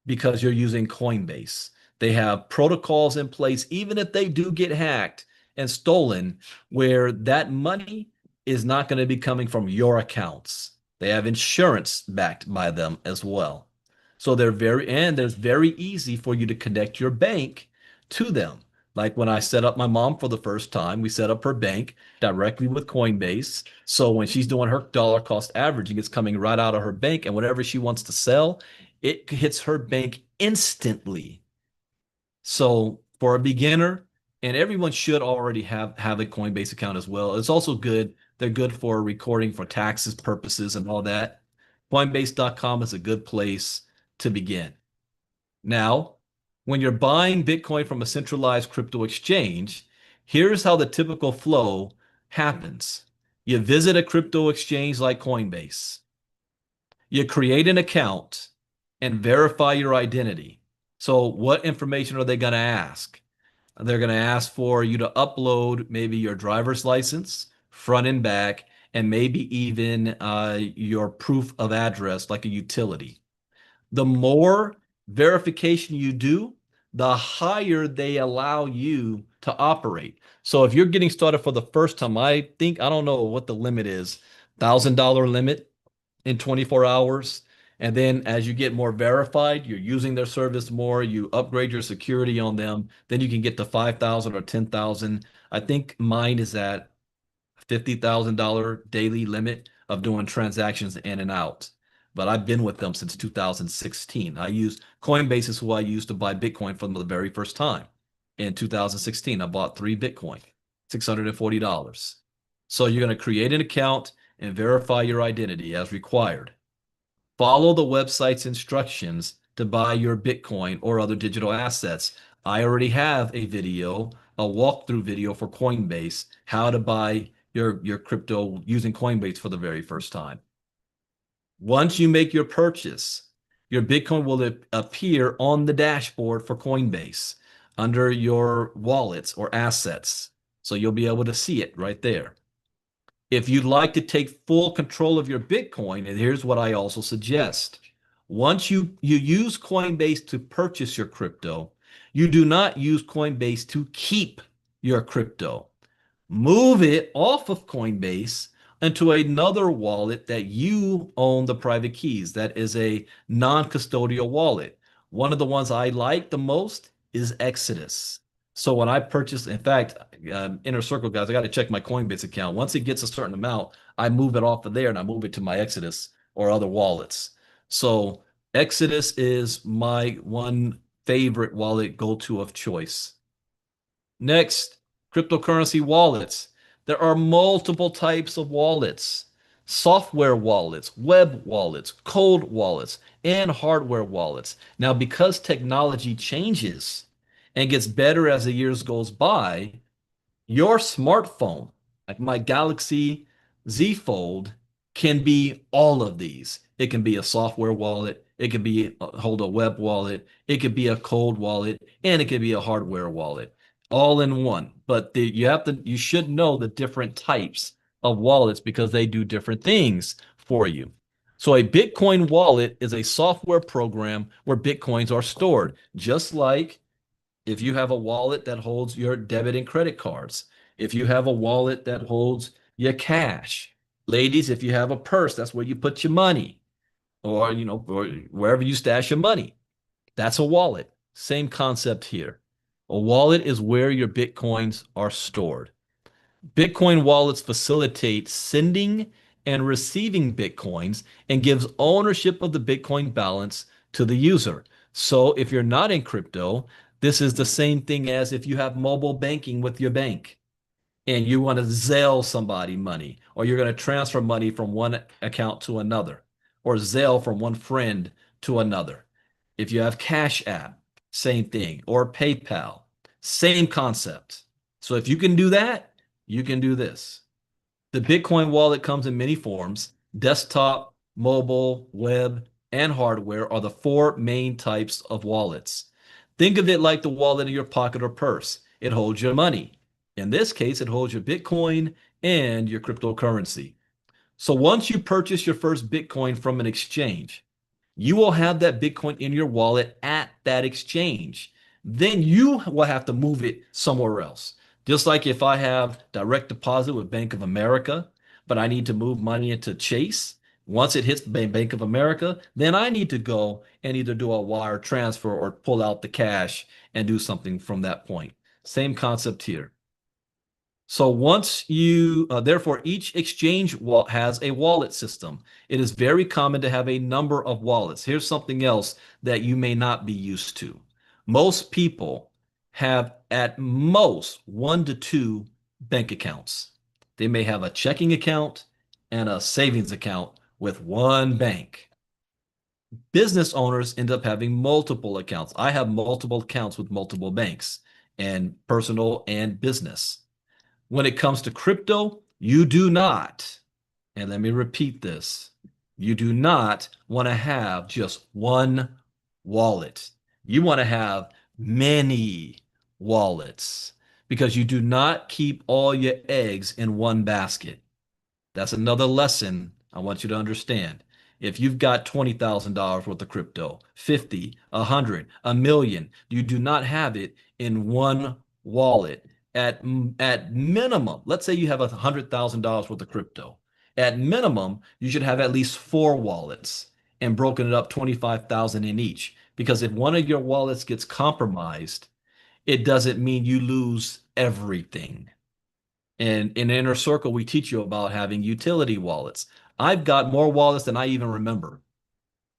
because you're using Coinbase. They have protocols in place, even if they do get hacked and stolen, where that money is not going to be coming from your accounts. They have insurance backed by them as well. So there's very easy for you to connect your bank to them. Like when I set up my mom for the first time, we set up her bank directly with Coinbase. So when she's doing her dollar cost averaging, it's coming right out of her bank, and whatever she wants to sell, it hits her bank instantly. So for a beginner, and everyone should already have a Coinbase account as well. It's also good. They're good for recording for taxes purposes and all that. Coinbase.com is a good place to begin. Now, when you're buying Bitcoin from a centralized crypto exchange, here's how the typical flow happens. You visit a crypto exchange like Coinbase. You create an account and verify your identity. So what information are they going to ask? They're going to ask for you to upload maybe your driver's license, front and back, and maybe even your proof of address, like a utility. The more verification you do, the higher they allow you to operate. So if you're getting started for the first time, I don't know what the limit is, $1,000 limit in 24 hours. And then as you get more verified, you're using their service more, you upgrade your security on them, then you can get to 5,000 or 10,000. I think mine is at $50,000 daily limit of doing transactions in and out. But I've been with them since 2016. I use Coinbase is who I used to buy Bitcoin from the very first time. In 2016, I bought 3 Bitcoin, $640. So you're going to create an account and verify your identity as required. Follow the website's instructions to buy your Bitcoin or other digital assets. I already have a walkthrough video for Coinbase, how to buy your crypto using Coinbase for the very first time. Once you make your purchase, your Bitcoin will appear on the dashboard for Coinbase under your wallets or assets. So you'll be able to see it right there. If you'd like to take full control of your Bitcoin, and here's what I also suggest. Once you use Coinbase to purchase your crypto, you do not use Coinbase to keep your crypto. Move it off of Coinbase into another wallet that you own the private keys. That is a non-custodial wallet. One of the ones I like the most is Exodus. So when I purchase, in fact, Inner Circle guys, I got to check my Coinbase account. Once it gets a certain amount, I move it off of there and I move it to my Exodus or other wallets. So Exodus is my one favorite wallet go-to of choice. Next, cryptocurrency wallets. There are multiple types of wallets. Software wallets, web wallets, cold wallets, and hardware wallets. Now, because technology changes and gets better as the years goes by, your smartphone, like my Galaxy Z Fold, can be all of these. It can be a software wallet, it can be hold a web wallet, it could be a cold wallet, and it could be a hardware wallet, all in one. But you should know the different types of wallets because they do different things for you. So a Bitcoin wallet is a software program where Bitcoins are stored, just like if you have a wallet that holds your debit and credit cards, if you have a wallet that holds your cash, ladies, if you have a purse, that's where you put your money, or or wherever you stash your money. That's a wallet. Same concept here. A wallet is where your Bitcoins are stored. Bitcoin wallets facilitate sending and receiving Bitcoins and gives ownership of the Bitcoin balance to the user. So if you're not in crypto, this is the same thing as if you have mobile banking with your bank and you want to Zelle somebody money, or you're going to transfer money from one account to another, or Zelle from one friend to another. If you have Cash App, same thing, or PayPal, same concept. So if you can do that, you can do this. The Bitcoin wallet comes in many forms. Desktop, mobile, web, and hardware are the four main types of wallets. Think of it like the wallet in your pocket or purse. It holds your money. In this case, it holds your Bitcoin and your cryptocurrency. So once you purchase your first Bitcoin from an exchange, you will have that Bitcoin in your wallet at that exchange. Then you will have to move it somewhere else. Just like if I have direct deposit with Bank of America, but I need to move money into Chase, once it hits Bank of America, then I need to go and either do a wire transfer or pull out the cash and do something from that point. Same concept here. So therefore, each exchange has a wallet system. It is very common to have a number of wallets. Here's something else that you may not be used to. Most people have at most 1 to 2 bank accounts. They may have a checking account and a savings account with one bank. Business owners end up having multiple accounts. I have multiple accounts with multiple banks, and personal and business. When it comes to crypto, you do not, and let me repeat this, you do not want to have just one wallet. You want to have many wallets because you do not keep all your eggs in one basket. That's another lesson I want you to understand. If you've got $20,000 worth of crypto, 50, 100, a million, you do not have it in one wallet. At minimum, let's say you have $100,000 worth of crypto. At minimum, you should have at least 4 wallets and broken it up 25,000 in each. Because if one of your wallets gets compromised, it doesn't mean you lose everything. And in Inner Circle, we teach you about having utility wallets. I've got more wallets than I even remember.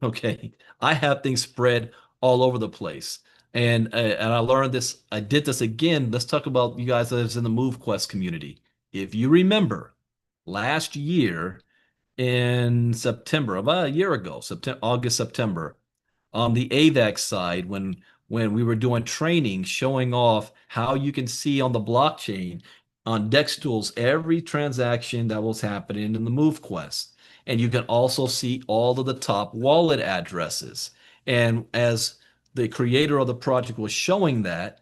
Okay. I have things spread all over the place. And I learned this, I did this again. Let's talk about you guys that's in the MoveQuest community. If you remember, last year in September, about a year ago, August, September, on the AVAX side, when we were doing training, showing off how you can see on the blockchain on DEX tools every transaction that was happening in the MoveQuest. And you can also see all of the top wallet addresses. And as the creator of the project was showing that,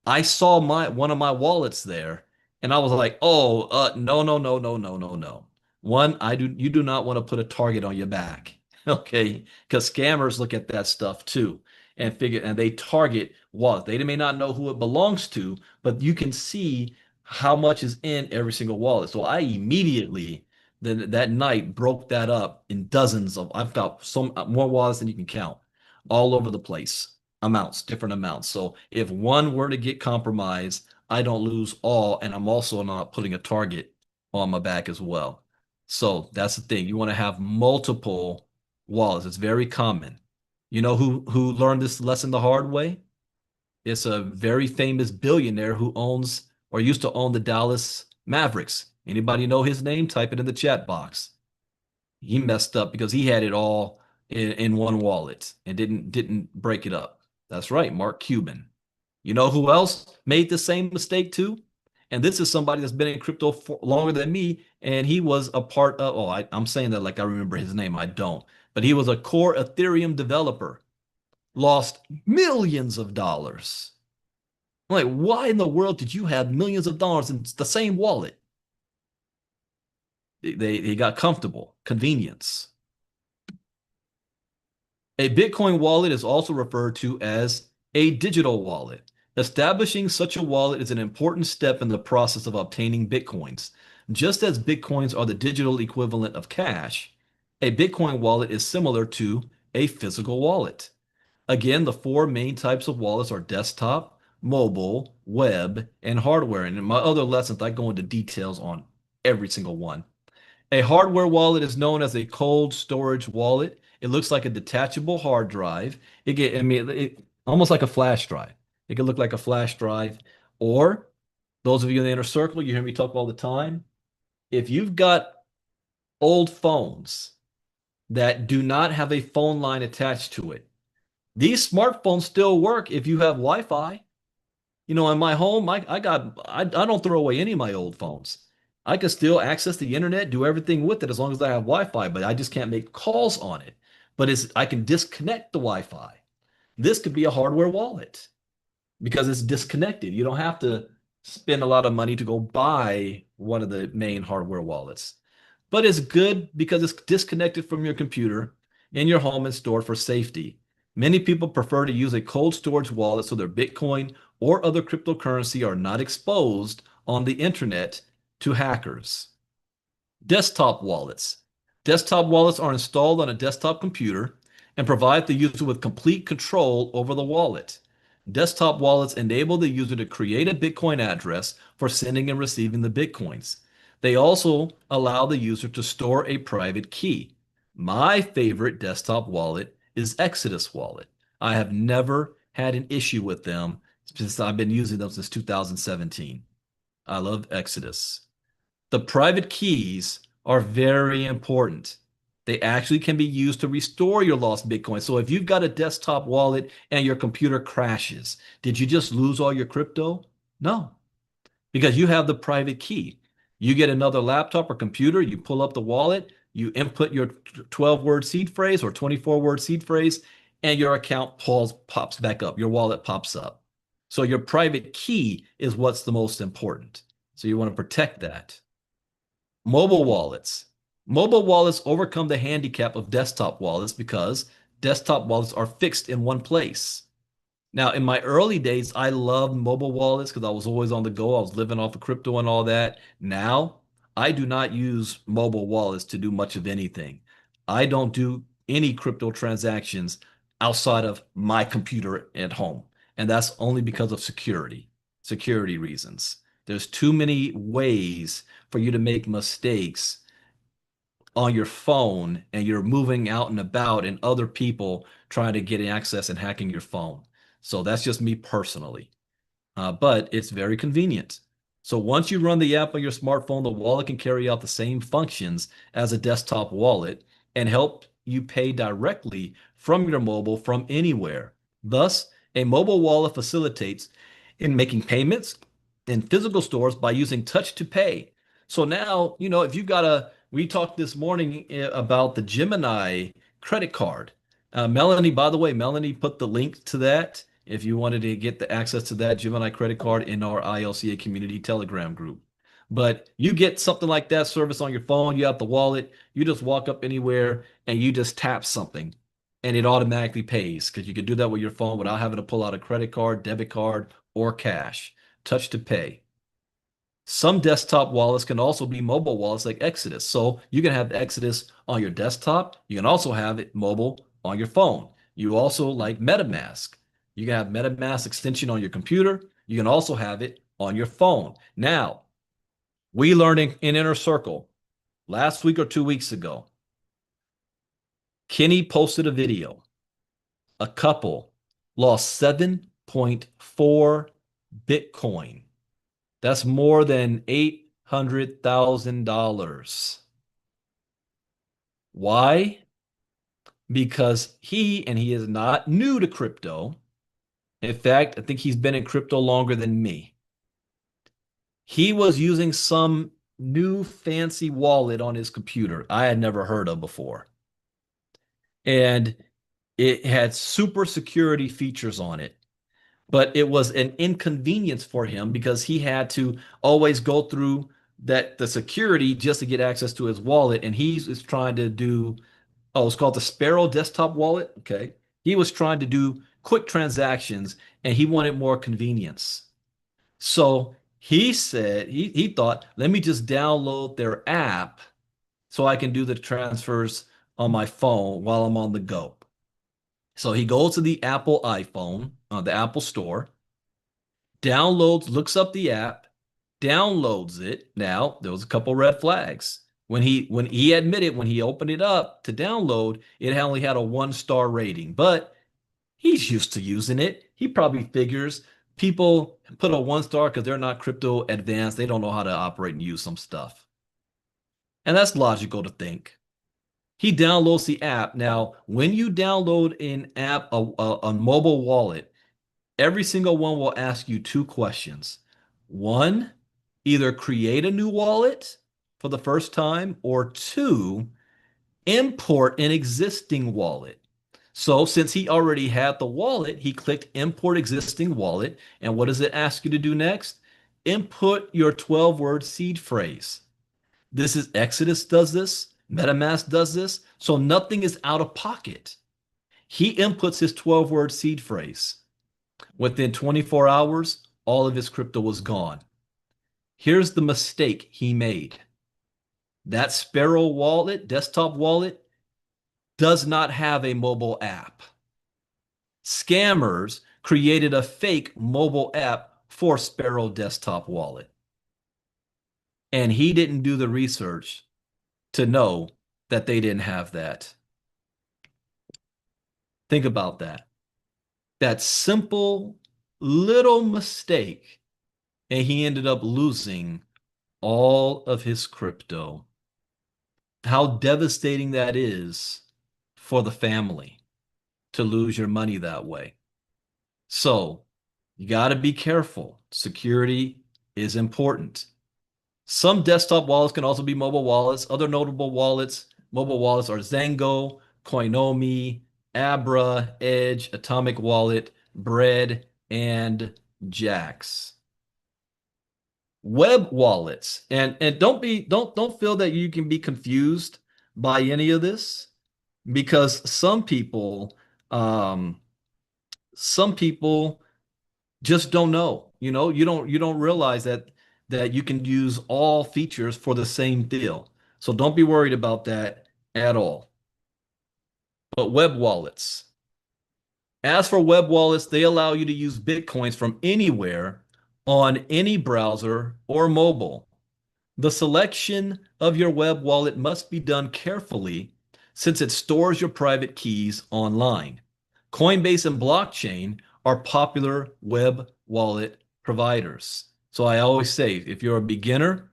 I saw one of my wallets there, And I was like, oh, no, no, no, no, no, no, no. One, you do not want to put a target on your back, okay? Because scammers look at that stuff too and they target wallets. They may not know who it belongs to, but you can see how much is in every single wallet. So I immediately that night broke that up in dozens of, I've got some more wallets than you can count all over the place, amounts, different amounts. So if one were to get compromised, I don't lose all, and I'm also not putting a target on my back as well. So that's the thing. You want to have multiple wallets. It's very common. You know who learned this lesson the hard way? It's a very famous billionaire who owns or used to own the Dallas Mavericks. Anybody know his name? Type it in the chat box. He messed up because he had it all in one wallet and didn't break it up. That's right, Mark Cuban. You know who else made the same mistake too? And this is somebody that's been in crypto for longer than me, and he was a part of, I'm saying that like I remember his name. I don't. But he was a core Ethereum developer, lost millions of dollars. I'm like, why in the world did you have millions of dollars in the same wallet? They got comfortable, convenience. A Bitcoin wallet is also referred to as a digital wallet. Establishing such a wallet is an important step in the process of obtaining Bitcoins. Just as Bitcoins are the digital equivalent of cash, a Bitcoin wallet is similar to a physical wallet. Again, the four main types of wallets are desktop, mobile, web, and hardware. And in my other lessons, I go into details on every single one. A hardware wallet is known as a cold storage wallet. It looks like a detachable hard drive. Almost like a flash drive. It can look like a flash drive. Or those of you in the inner circle, you hear me talk all the time. If you've got old phones that do not have a phone line attached to it, these smartphones still work if you have Wi-Fi. You know, in my home, I don't throw away any of my old phones. I can still access the internet, do everything with it as long as I have Wi-Fi, but I just can't make calls on it. But I can disconnect the Wi-Fi. This could be a hardware wallet because it's disconnected. You don't have to spend a lot of money to go buy one of the main hardware wallets. But it's good because it's disconnected from your computer in your home and stored for safety. Many people prefer to use a cold storage wallet so their Bitcoin or other cryptocurrency are not exposed on the internet to hackers. Desktop wallets. Desktop wallets are installed on a desktop computer and provide the user with complete control over the wallet. Desktop wallets enable the user to create a Bitcoin address for sending and receiving the Bitcoins. They also allow the user to store a private key. My favorite desktop wallet is Exodus Wallet. I have never had an issue with them since I've been using them since 2017. I love Exodus. The private keys are very important. They actually can be used to restore your lost Bitcoin. So if you've got a desktop wallet and your computer crashes, did you just lose all your crypto? No, because you have the private key. You get another laptop or computer, you pull up the wallet, you input your 12-word seed phrase or 24-word seed phrase, and your account pops back up. Your wallet pops up. So your private key is what's the most important. So you want to protect that. Mobile wallets. Mobile wallets overcome the handicap of desktop wallets because desktop wallets are fixed in one place. Now, in my early days, I loved mobile wallets because I was always on the go. I was living off of crypto and all that. Now, I do not use mobile wallets to do much of anything. I don't do any crypto transactions outside of my computer at home. And that's only because of security reasons. There's too many ways for you to make mistakes on your phone and you're moving out and about and other people trying to get access and hacking your phone. So that's just me personally. But it's very convenient. So once you run the app on your smartphone, the wallet can carry out the same functions as a desktop wallet and help you pay directly from your mobile from anywhere. Thus, a mobile wallet facilitates in making payments in physical stores by using touch to pay. So now, you know, if you've got we talked this morning about the Gemini credit card. Melanie, by the way, Melanie put the link to that if you wanted to get the access to that Gemini credit card in our ILCA community Telegram group. But you get something like that service on your phone, you have the wallet, you just walk up anywhere and you just tap something and it automatically pays because you can do that with your phone without having to pull out a credit card, debit card, or cash. Touch to pay. Some desktop wallets can also be mobile wallets like Exodus. So you can have Exodus on your desktop. You can also have it mobile on your phone. You also like MetaMask. You can have MetaMask extension on your computer. You can also have it on your phone. Now, we learned in Inner Circle last week or 2 weeks ago, Kenny posted a video. A couple lost 7.4 Bitcoin. That's more than $800,000. Why? Because he is not new to crypto. In fact, I think he's been in crypto longer than me. He was using some new fancy wallet on his computer I had never heard of before. And it had super security features on it. But it was an inconvenience for him because he had to always go through the security just to get access to his wallet. And he's trying to do, it's called the Sparrow desktop wallet. Okay. He was trying to do quick transactions and he wanted more convenience. So he said, he thought, let me just download their app so I can do the transfers on my phone while I'm on the go. So he goes to the Apple iPhone, the Apple Store, downloads, looks up the app, downloads it. Now, there was a couple red flags. When he admitted when he opened it up to download, it only had a 1-star rating, but he's used to using it. He probably figures people put a 1-star because they're not crypto advanced. They don't know how to operate and use some stuff. And that's logical to think. He downloads the app. Now, when you download an app, a mobile wallet, every single one will ask you 2 questions. One, either create a new wallet for the first time, or 2, import an existing wallet. So since he already had the wallet, he clicked import existing wallet. And what does it ask you to do next? Input your 12-word seed phrase. This is Exodus does this. MetaMask does this. So nothing is out of pocket. He inputs his 12-word seed phrase. Within 24 hours, all of his crypto was gone. Here's the mistake he made. That Sparrow wallet, desktop wallet, does not have a mobile app. Scammers created a fake mobile app for Sparrow desktop wallet. And he didn't do the research to know that they didn't have that. Think about that. That simple little mistake, and he ended up losing all of his crypto. How devastating that is for the family to lose your money that way. So you got to be careful. Security is important. Some desktop wallets can also be mobile wallets. Other notable mobile wallets are Zengo, Coinomi, Abra, Edge, Atomic Wallet, Bread, and Jax. Web wallets, and don't feel that you can be confused by any of this, because some people just don't know. You know, you don't realize that you can use all features for the same deal. So don't be worried about that at all. But web wallets. As for web wallets, they allow you to use Bitcoins from anywhere on any browser or mobile. The selection of your web wallet must be done carefully since it stores your private keys online. Coinbase and blockchain are popular web wallet providers. So I always say, if you're a beginner,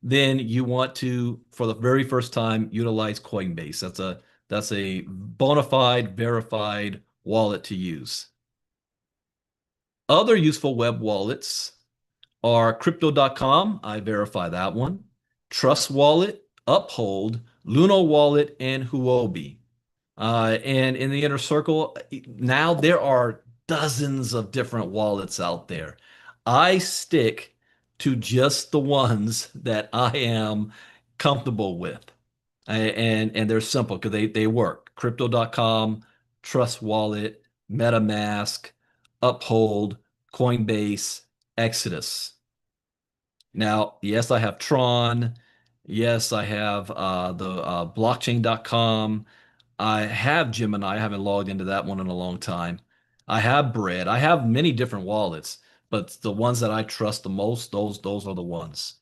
then you want to, for the very first time, utilize Coinbase. That's a bona fide, verified wallet to use. Other useful web wallets are Crypto.com, I verify that one, Trust Wallet, Uphold, Luno Wallet, and Huobi. And in the Inner Circle, now there are dozens of different wallets out there. I stick to just the ones that I am comfortable with. And they're simple because they work. Crypto.com, Trust Wallet, MetaMask, Uphold, Coinbase, Exodus. Now, yes, I have Tron. Yes, I have the blockchain.com. I have Gemini. I haven't logged into that one in a long time. I have Bread. I have many different wallets, but the ones that I trust the most, those are the ones.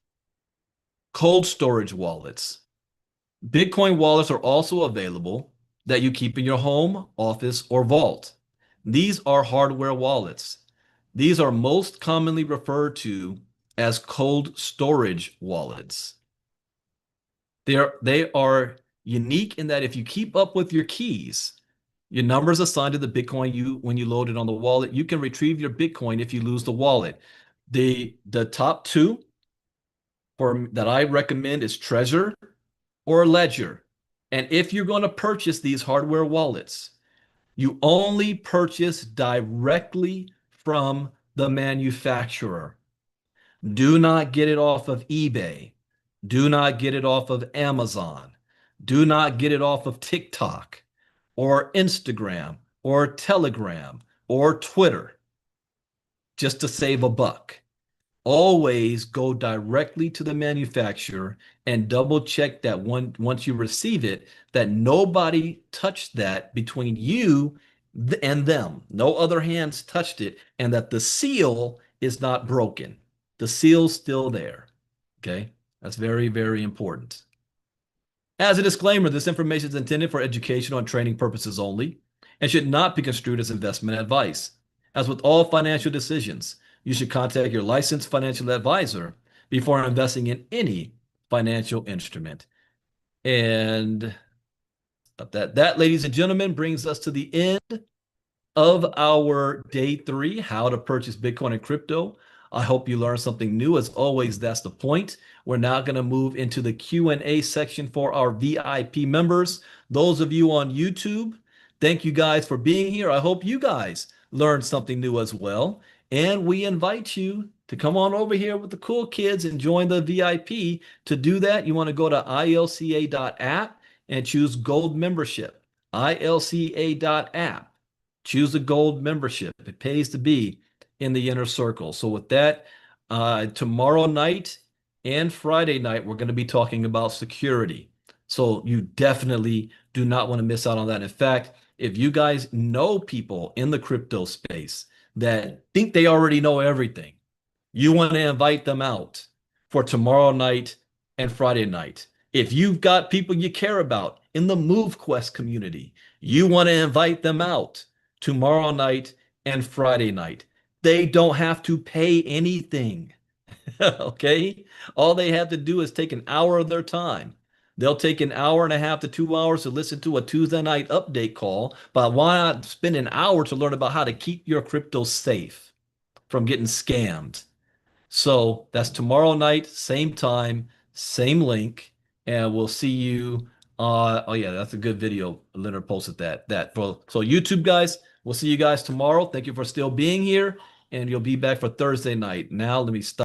Cold storage wallets. Bitcoin wallets are also available that you keep in your home, office, or vault. These are hardware wallets. These are most commonly referred to as cold storage wallets. They are unique in that if you keep up with your keys, your numbers assigned to the Bitcoin when you load it on the wallet, you can retrieve your Bitcoin if you lose the wallet. The top two that I recommend is Trezor or Ledger. And if you're going to purchase these hardware wallets, you only purchase directly from the manufacturer. Do not get it off of eBay. Do not get it off of Amazon. Do not get it off of TikTok or Instagram or Telegram or Twitter just to save a buck. Always go directly to the manufacturer and double check that once you receive it, that nobody touched that between you and them. No other hands touched it, and that the seal is not broken. The seal's still there. Okay? That's very, very important. As a disclaimer, this information is intended for educational and training purposes only and should not be construed as investment advice. As with all financial decisions, you should contact your licensed financial advisor before investing in any financial instrument. And that, ladies and gentlemen, brings us to the end of our day 3, how to purchase Bitcoin and crypto. I hope you learned something new. As always, that's the point. We're now going to move into the Q&A section for our VIP members. Those of you on YouTube, thank you guys for being here. I hope you guys learned something new as well. And we invite you to come on over here with the cool kids and join the VIP. To do that, you want to go to ilca.app and choose Gold Membership. ilca.app. Choose a Gold Membership. It pays to be in the inner circle. So with that, tomorrow night and Friday night, we're going to be talking about security. So you definitely do not want to miss out on that. In fact, if you guys know people in the crypto space that think they already know everything, you want to invite them out for tomorrow night and Friday night. If you've got people you care about in the MoveQuest community, you want to invite them out tomorrow night and Friday night. They don't have to pay anything. Okay? All they have to do is take an hour of their time. They'll take an hour and a half to 2 hours to listen to a Tuesday night update call, but why not spend an hour to learn about how to keep your crypto safe from getting scammed? So that's tomorrow night, same time, same link, and we'll see you. Oh yeah, that's a good video. Leonard posted that. So YouTube guys, we'll see you guys tomorrow. Thank you for still being here, and you'll be back for Thursday night. Now let me stop.